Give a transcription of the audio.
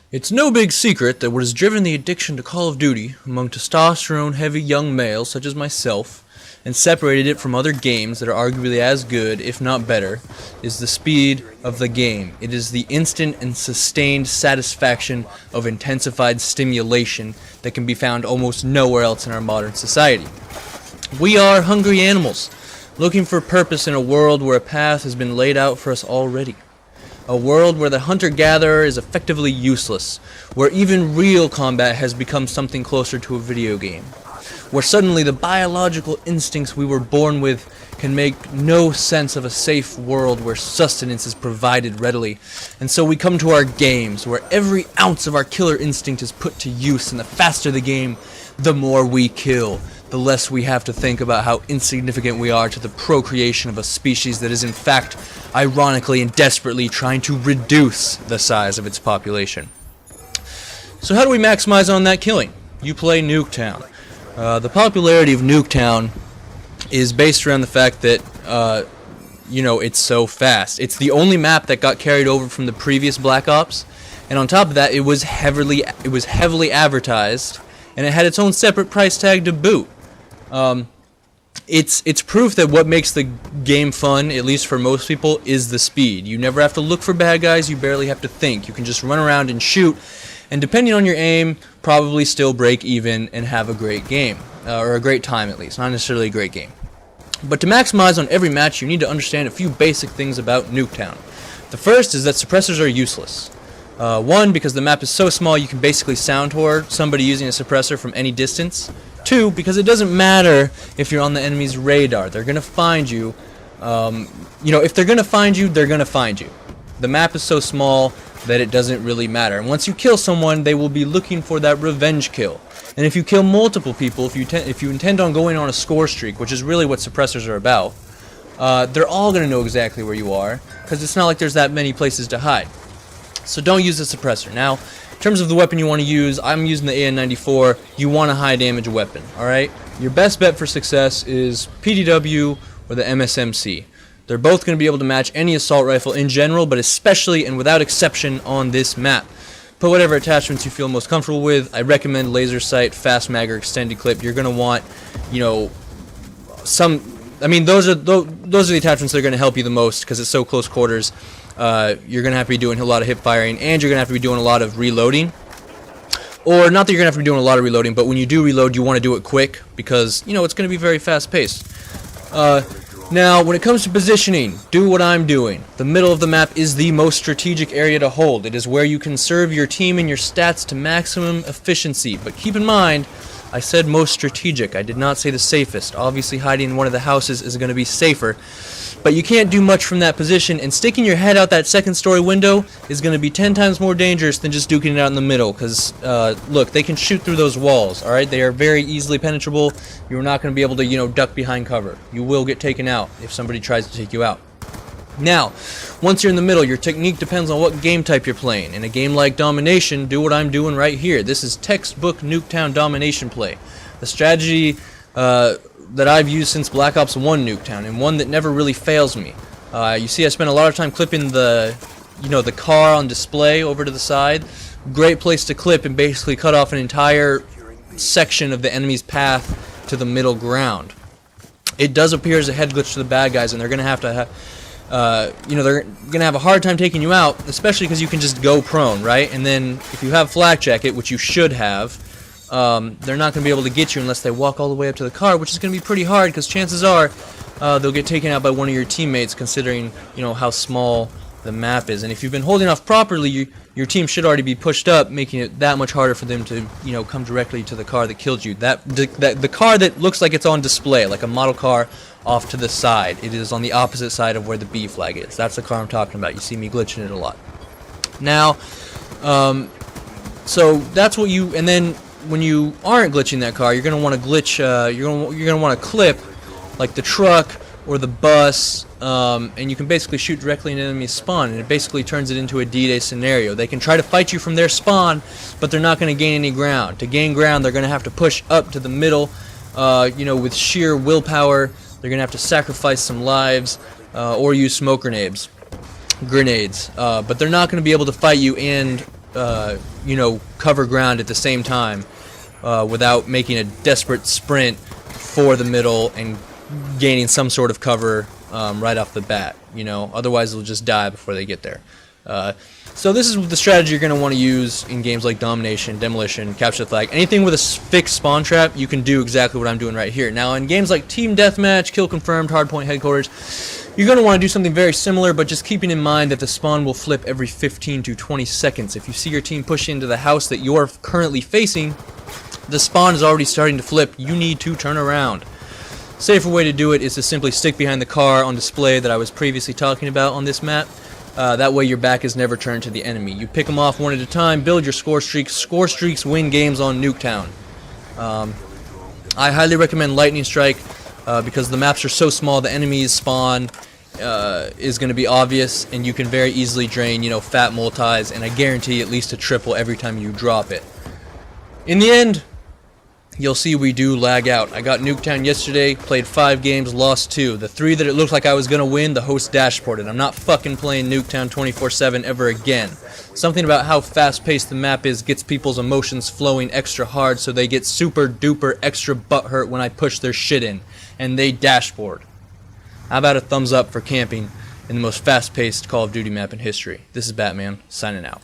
It's no big secret that what has driven the addiction to Call of Duty among testosterone-heavy young males such as myself, and separated it from other games that are arguably as good, if not better, is the speed of the game. It is the instant and sustained satisfaction of intensified stimulation that can be found almost nowhere else in our modern society. We are hungry animals, looking for purpose in a world where a path has been laid out for us already. A world where the hunter-gatherer is effectively useless, where even real combat has become something closer to a video game, where suddenly the biological instincts we were born with can make no sense of a safe world where sustenance is provided readily. And so we come to our games, where every ounce of our killer instinct is put to use, and the faster the game, the more we kill. The less we have to think about how insignificant we are to the procreation of a species that is in fact, ironically and desperately trying to reduce the size of its population. So how do we maximize on that killing? You play Nuketown. The popularity of Nuketown is based around the fact that, it's so fast. It's the only map that got carried over from the previous Black Ops, and on top of that, it was heavily advertised, and it had its own separate price tag to boot. It's proof that what makes the game fun, at least for most people, is the speed. You never have to look for bad guys, you barely have to think. You can just run around and shoot, and depending on your aim, probably still break even and have a great game. Or a great time at least, not necessarily a great game. But to maximize on every match, you need to understand a few basic things about Nuketown. The first is that suppressors are useless. One, because the map is so small you can basically sound toward somebody using a suppressor from any distance. Two, because it doesn't matter if you're on the enemy's radar. They're going to find you. If they're going to find you, they're going to find you. The map is so small that it doesn't really matter. And once you kill someone, they will be looking for that revenge kill. And if you kill multiple people, if you intend on going on a score streak, which is really what suppressors are about, they're all going to know exactly where you are, because it's not like there's that many places to hide. So don't use a suppressor. Now, in terms of the weapon you want to use, I'm using the AN-94. You want a high damage weapon, alright? Your best bet for success is PDW or the MSMC. They're both going to be able to match any assault rifle in general, but especially and without exception on this map. Put whatever attachments you feel most comfortable with. I recommend laser sight, fast mag, or extended clip. You're going to want, those are the attachments that are going to help you the most because it's so close quarters. You're going to have to be doing a lot of hip firing, and you're going to have to be doing a lot of reloading. Or, not that you're going to have to be doing a lot of reloading, but when you do reload, you want to do it quick, because, it's going to be very fast-paced. Now, when it comes to positioning, do what I'm doing. The middle of the map is the most strategic area to hold. It is where you can serve your team and your stats to maximum efficiency. But keep in mind, I said most strategic. I did not say the safest. Obviously, hiding in one of the houses is going to be safer. But you can't do much from that position, and sticking your head out that second-story window is going to be 10 times more dangerous than just duking it out in the middle, because, look, they can shoot through those walls, alright? They are very easily penetrable. You're not going to be able to, duck behind cover. You will get taken out if somebody tries to take you out. Now, once you're in the middle, your technique depends on what game type you're playing. In a game like Domination, do what I'm doing right here. This is textbook Nuketown Domination play. The strategy, that I've used since Black Ops 1 Nuketown, and one that never really fails me. You see I spent a lot of time clipping the car on display over to the side. Great place to clip and basically cut off an entire section of the enemy's path to the middle ground. It does appear as a head glitch to the bad guys, and they're going to have to they're going to have a hard time taking you out, especially because you can just go prone, right? And then if you have Flak Jacket, which you should have, they're not going to be able to get you unless they walk all the way up to the car, which is going to be pretty hard because chances are they'll get taken out by one of your teammates, considering how small the map is. And if you've been holding off properly, your team should already be pushed up, making it that much harder for them to come directly to the car that killed you. The car that looks like it's on display, like a model car off to the side. It is on the opposite side of where the B flag is. That's the car I'm talking about. You see me glitching it a lot. Now, so that's what you, and then when you aren't glitching that car, you're going to want to glitch, you're going to want to clip like the truck or the bus, and you can basically shoot directly into enemy's spawn, and it basically turns it into a D-Day scenario. They can try to fight you from their spawn, but they're not going to gain any ground. To gain ground, they're going to have to push up to the middle, with sheer willpower. They're going to have to sacrifice some lives, or use smoke grenades. But they're not going to be able to fight you and you know, cover ground at the same time without making a desperate sprint for the middle and gaining some sort of cover right off the bat. You know, otherwise they'll just die before they get there. So this is the strategy you're going to want to use in games like Domination, Demolition, Capture the Flag. Anything with a fixed spawn trap, you can do exactly what I'm doing right here. Now in games like Team Deathmatch, Kill Confirmed, Hardpoint Headquarters, you're going to want to do something very similar, but just keeping in mind that the spawn will flip every 15 to 20 seconds. If you see your team push into the house that you're currently facing, the spawn is already starting to flip. You need to turn around. Safer way to do it is to simply stick behind the car on display that I was previously talking about on this map. That way your back is never turned to the enemy. You pick them off one at a time, build your score streaks. Score streaks win games on Nuketown. I highly recommend Lightning Strike because the maps are so small, the enemy's spawn is going to be obvious, and you can very easily drain, you know, fat multis, and I guarantee at least a triple every time you drop it. In the end, you'll see we do lag out. I got Nuketown yesterday, played 5 games, lost 2. The 3 that it looked like I was going to win, the host dashboarded. I'm not fucking playing Nuketown 24/7 ever again. Something about how fast-paced the map is gets people's emotions flowing extra hard, so they get super duper extra butthurt when I push their shit in, and they dashboard. How about a thumbs up for camping in the most fast-paced Call of Duty map in history? This is Batman, signing out.